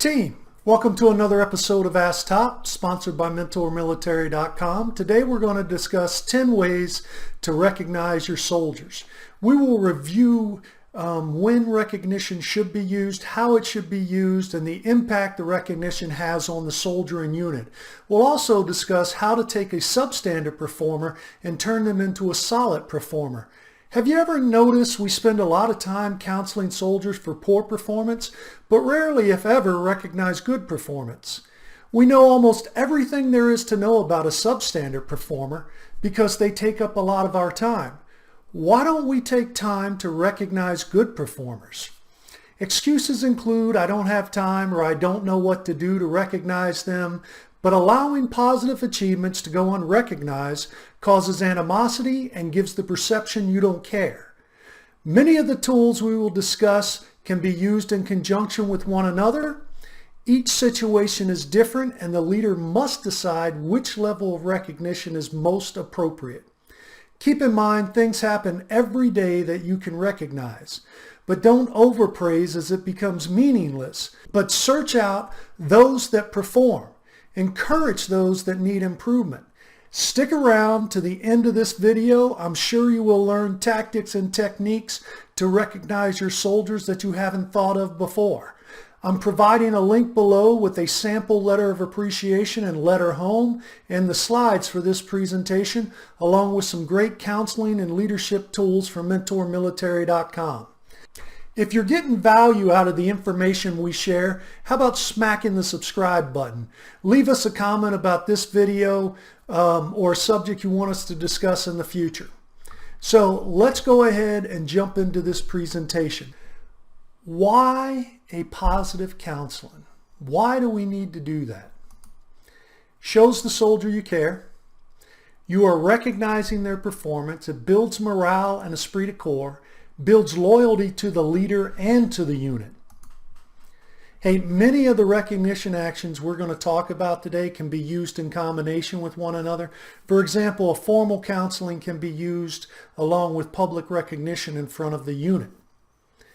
Team, welcome to another episode of Ask Top, sponsored by MentorMilitary.com. Today we're going to discuss 10 ways to recognize your soldiers. We will review when recognition should be used, how it should be used, and the impact the recognition has on the soldier and unit. We'll also discuss how to take a substandard performer and turn them into a solid performer. Have you ever noticed we spend a lot of time counseling soldiers for poor performance, but rarely, if ever, recognize good performance? We know almost everything there is to know about a substandard performer because they take up a lot of our time. Why don't we take time to recognize good performers? Excuses include I don't have time or I don't know what to do to recognize them, but allowing positive achievements to go unrecognized causes animosity and gives the perception you don't care. Many of the tools we will discuss can be used in conjunction with one another. Each situation is different and the leader must decide which level of recognition is most appropriate. Keep in mind things happen every day that you can recognize, but don't overpraise as it becomes meaningless, but search out those that perform. Encourage those that need improvement. Stick around to the end of this video. I'm sure you will learn tactics and techniques to recognize your soldiers that you haven't thought of before. I'm providing a link below with a sample letter of appreciation and letter home and the slides for this presentation, along with some great counseling and leadership tools from MentorMilitary.com. If you're getting value out of the information we share, how about smacking the subscribe button? Leave us a comment about this video or a subject you want us to discuss in the future. So let's go ahead and jump into this presentation. Why a positive counseling? Why do we need to do that? Shows the soldier you care. You are recognizing their performance. It builds morale and esprit de corps. Builds loyalty to the leader and to the unit. Hey, many of the recognition actions we're going to talk about today can be used in combination with one another. For example, a formal counseling can be used along with public recognition in front of the unit.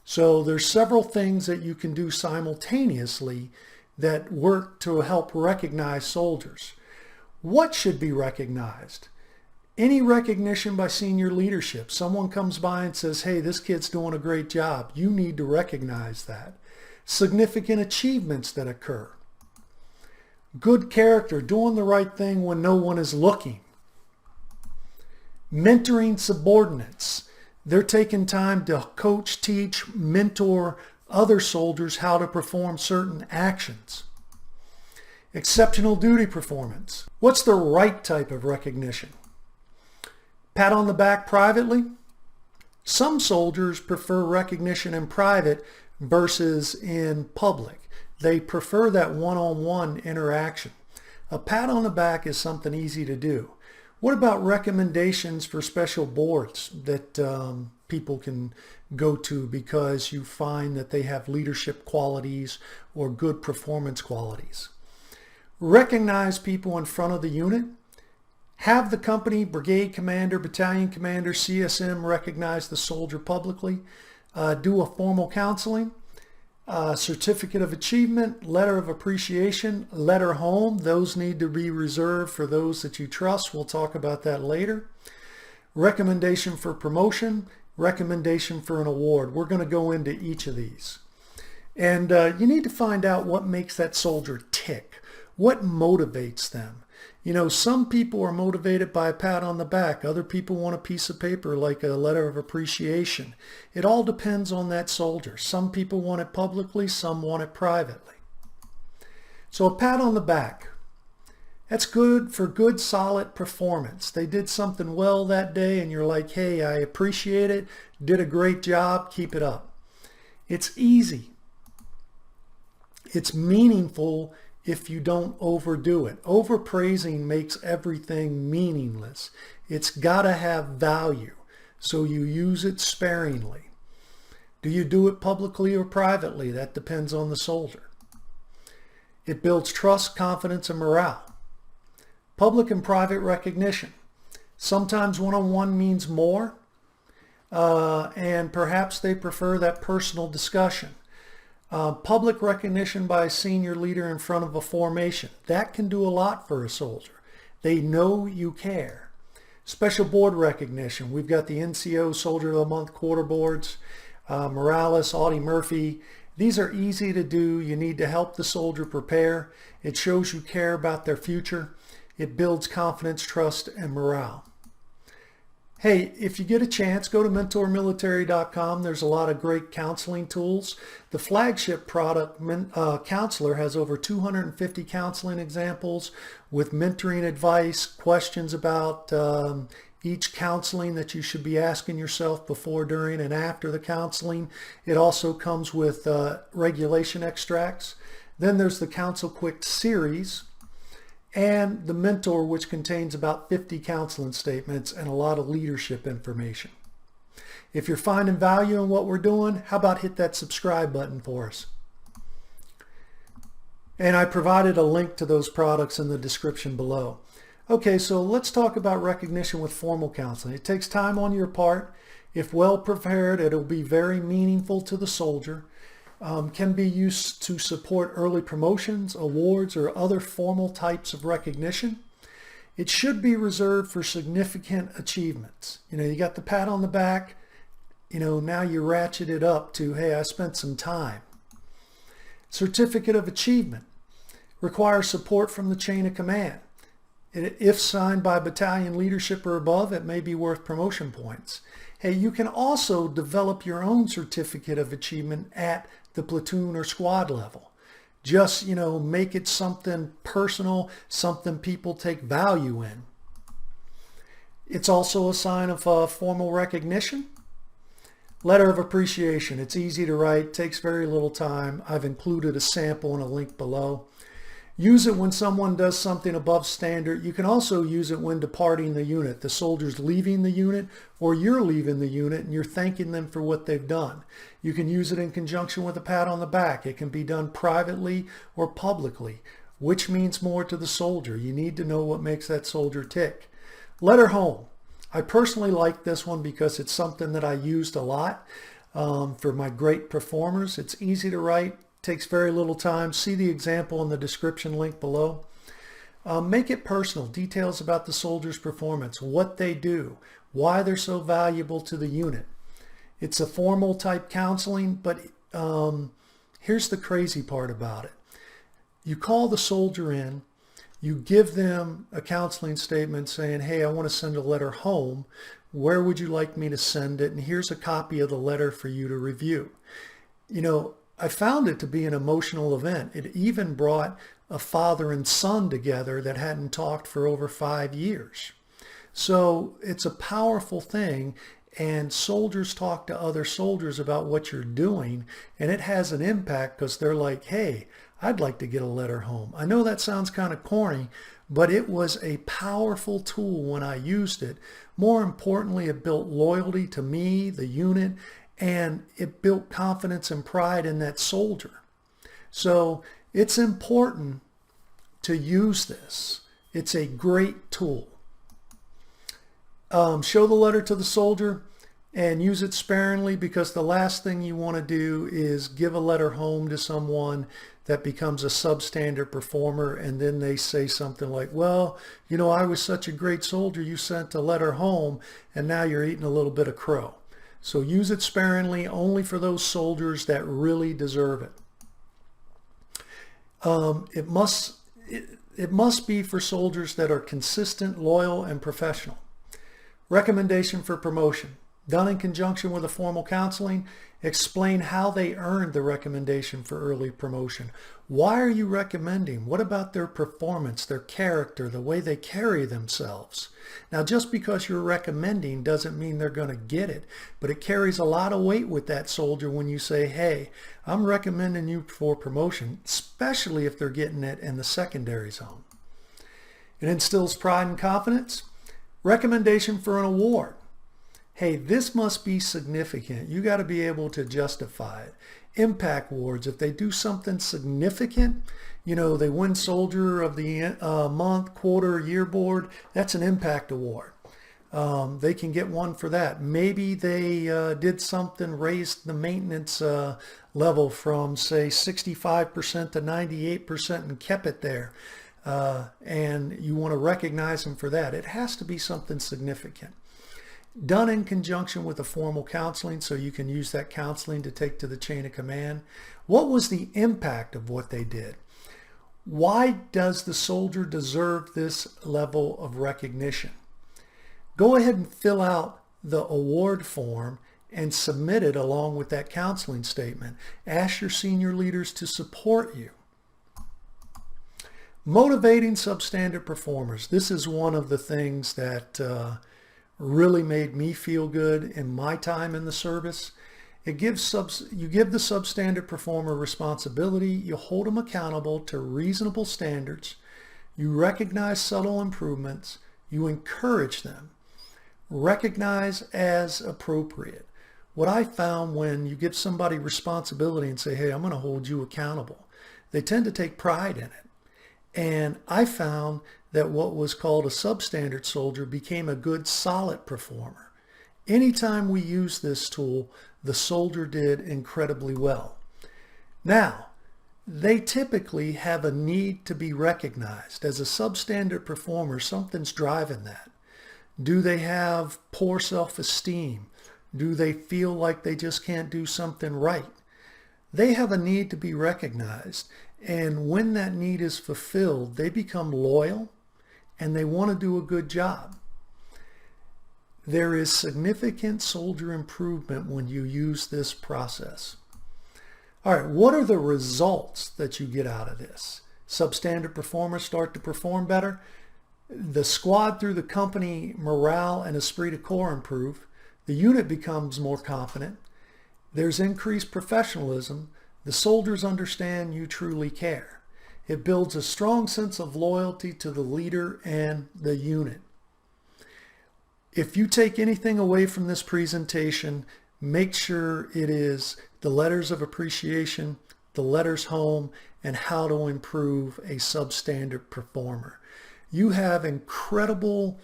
So there's several things that you can do simultaneously that work to help recognize soldiers. What should be recognized? Any recognition by senior leadership. Someone comes by and says, hey, this kid's doing a great job. You need to recognize that. Significant achievements that occur. Good character, doing the right thing when no one is looking. Mentoring subordinates. They're taking time to coach, teach, mentor other soldiers how to perform certain actions. Exceptional duty performance. What's the right type of recognition? Pat on the back privately. Some soldiers prefer recognition in private versus in public. They prefer that one-on-one interaction. A pat on the back is something easy to do. What about recommendations for special boards that people can go to because you find that they have leadership qualities or good performance qualities? Recognize people in front of the unit. Have the company, brigade commander, battalion commander, CSM recognize the soldier publicly. Do a formal counseling, certificate of achievement, letter of appreciation, letter home. Those need to be reserved for those that you trust. We'll talk about that later. Recommendation for promotion, recommendation for an award. We're going to go into each of these. And you need to find out what makes that soldier tick. What motivates them? You know, some people are motivated by a pat on the back. Other people want a piece of paper like a letter of appreciation. It all depends on that soldier. Some people want it publicly, some want it privately. So a pat on the back. That's good for good, solid performance. They did something well that day and you're like, hey, I appreciate it. Did a great job. Keep it up. It's easy. It's meaningful if you don't overdo it. Overpraising makes everything meaningless. It's got to have value, so you use it sparingly. Do you do it publicly or privately? That depends on the soldier. It builds trust, confidence, and morale. Public and private recognition. Sometimes one-on-one means more, and perhaps they prefer that personal discussion. Public recognition by a senior leader in front of a formation. That can do a lot for a soldier. They know you care. Special board recognition. We've got the NCO Soldier of the Month quarter boards, Morales, Audie Murphy. These are easy to do. You need to help the soldier prepare. It shows you care about their future. It builds confidence, trust, and morale. Hey, if you get a chance, go to mentormilitary.com. There's a lot of great counseling tools. The flagship product, Counselor, has over 250 counseling examples with mentoring advice, questions about each counseling that you should be asking yourself before, during, and after the counseling. It also comes with regulation extracts. Then there's the Counsel Quick series, and the Mentor, which contains about 50 counseling statements and a lot of leadership information. If you're finding value in what we're doing, how about hit that subscribe button for us? And I provided a link to those products in the description below. Okay, so let's talk about recognition with formal counseling. It takes time on your part. If well prepared, it'll be very meaningful to the soldier. Can be used to support early promotions, awards, or other formal types of recognition. It should be reserved for significant achievements. You got the pat on the back, now you ratchet it up to, hey, I spent some time. Certificate of achievement requires support from the chain of command. If signed by battalion leadership or above, it may be worth promotion points. Hey, you can also develop your own certificate of achievement at the platoon or squad level. Just, make it something personal, something people take value in. It's also a sign of formal recognition. Letter of appreciation. It's easy to write, takes very little time. I've included a sample and a link below. Use it when someone does something above standard. You can also use it when departing the unit. The soldier's leaving the unit or you're leaving the unit and you're thanking them for what they've done. You can use it in conjunction with a pat on the back. It can be done privately or publicly. Which means more to the soldier? You need to know what makes that soldier tick. Letter home. I personally like this one because it's something that I used a lot for my great performers. It's easy to write. Takes very little time. See the example in the description link below. Make it personal. Details about the soldier's performance, what they do, why they're so valuable to the unit. It's a formal type counseling, but here's the crazy part about it. You call the soldier in, you give them a counseling statement saying, hey, I want to send a letter home. Where would you like me to send it? And here's a copy of the letter for you to review. I found it to be an emotional event. It even brought a father and son together that hadn't talked for over 5 years. So it's a powerful thing, and soldiers talk to other soldiers about what you're doing, and it has an impact because they're like, hey, I'd like to get a letter home. I know that sounds kind of corny, but it was a powerful tool when I used it. More importantly, it built loyalty to me, the unit, and it built confidence and pride in that soldier. So it's important to use this. It's a great tool. Show the letter to the soldier and use it sparingly, because the last thing you want to do is give a letter home to someone that becomes a substandard performer and then they say something like, well, I was such a great soldier, you sent a letter home and now you're eating a little bit of crow. So use it sparingly, only for those soldiers that really deserve it. It must be for soldiers that are consistent, loyal, and professional. Recommendation for promotion. Done in conjunction with a formal counseling, explain how they earned the recommendation for early promotion. Why are you recommending? What about their performance, their character, the way they carry themselves? Now, just because you're recommending doesn't mean they're going to get it, but it carries a lot of weight with that soldier when you say, hey, I'm recommending you for promotion, especially if they're getting it in the secondary zone. It instills pride and confidence. Recommendation for an award. Hey, this must be significant. You got to be able to justify it. Impact awards, if they do something significant, they win Soldier of the Month, Quarter, Year Board, that's an impact award. They can get one for that. Maybe they did something, raised the maintenance level from, say, 65% to 98% and kept it there, and you want to recognize them for that, it has to be something significant. Done in conjunction with a formal counseling, so you can use that counseling to take to the chain of command. What was the impact of what they did? Why does the soldier deserve this level of recognition? Go ahead and fill out the award form and submit it along with that counseling statement. Ask your senior leaders to support you. Motivating substandard performers. This is one of the things that really made me feel good in my time in the service. You give the substandard performer responsibility. You hold them accountable to reasonable standards. You recognize subtle improvements. You encourage them. Recognize as appropriate. What I found when you give somebody responsibility and say, hey, I'm going to hold you accountable, they tend to take pride in it. And I found that what was called a substandard soldier became a good, solid performer. Anytime we use this tool, the soldier did incredibly well. Now, they typically have a need to be recognized. As a substandard performer, something's driving that. Do they have poor self-esteem? Do they feel like they just can't do something right? They have a need to be recognized. And when that need is fulfilled, they become loyal and they want to do a good job. There is significant soldier improvement when you use this process. All right, what are the results that you get out of this? Substandard performers start to perform better. The squad through the company morale and esprit de corps improve. The unit becomes more confident. There's increased professionalism. The soldiers understand you truly care. It builds a strong sense of loyalty to the leader and the unit. If you take anything away from this presentation, make sure it is the letters of appreciation, the letters home, and how to improve a substandard performer. You have incredible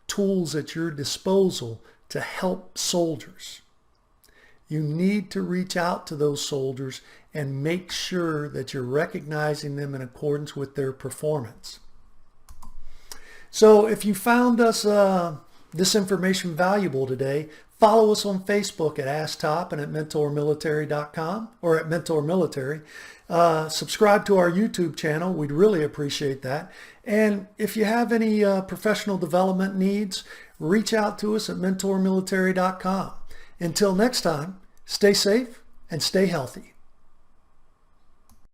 tools at your disposal to help soldiers. You need to reach out to those soldiers and make sure that you're recognizing them in accordance with their performance. So if you found us this information valuable today, follow us on Facebook at AskTop and at mentormilitary.com or at Mentor Military. Subscribe to our YouTube channel. We'd really appreciate that. And if you have any professional development needs, reach out to us at mentormilitary.com. Until next time, stay safe and stay healthy.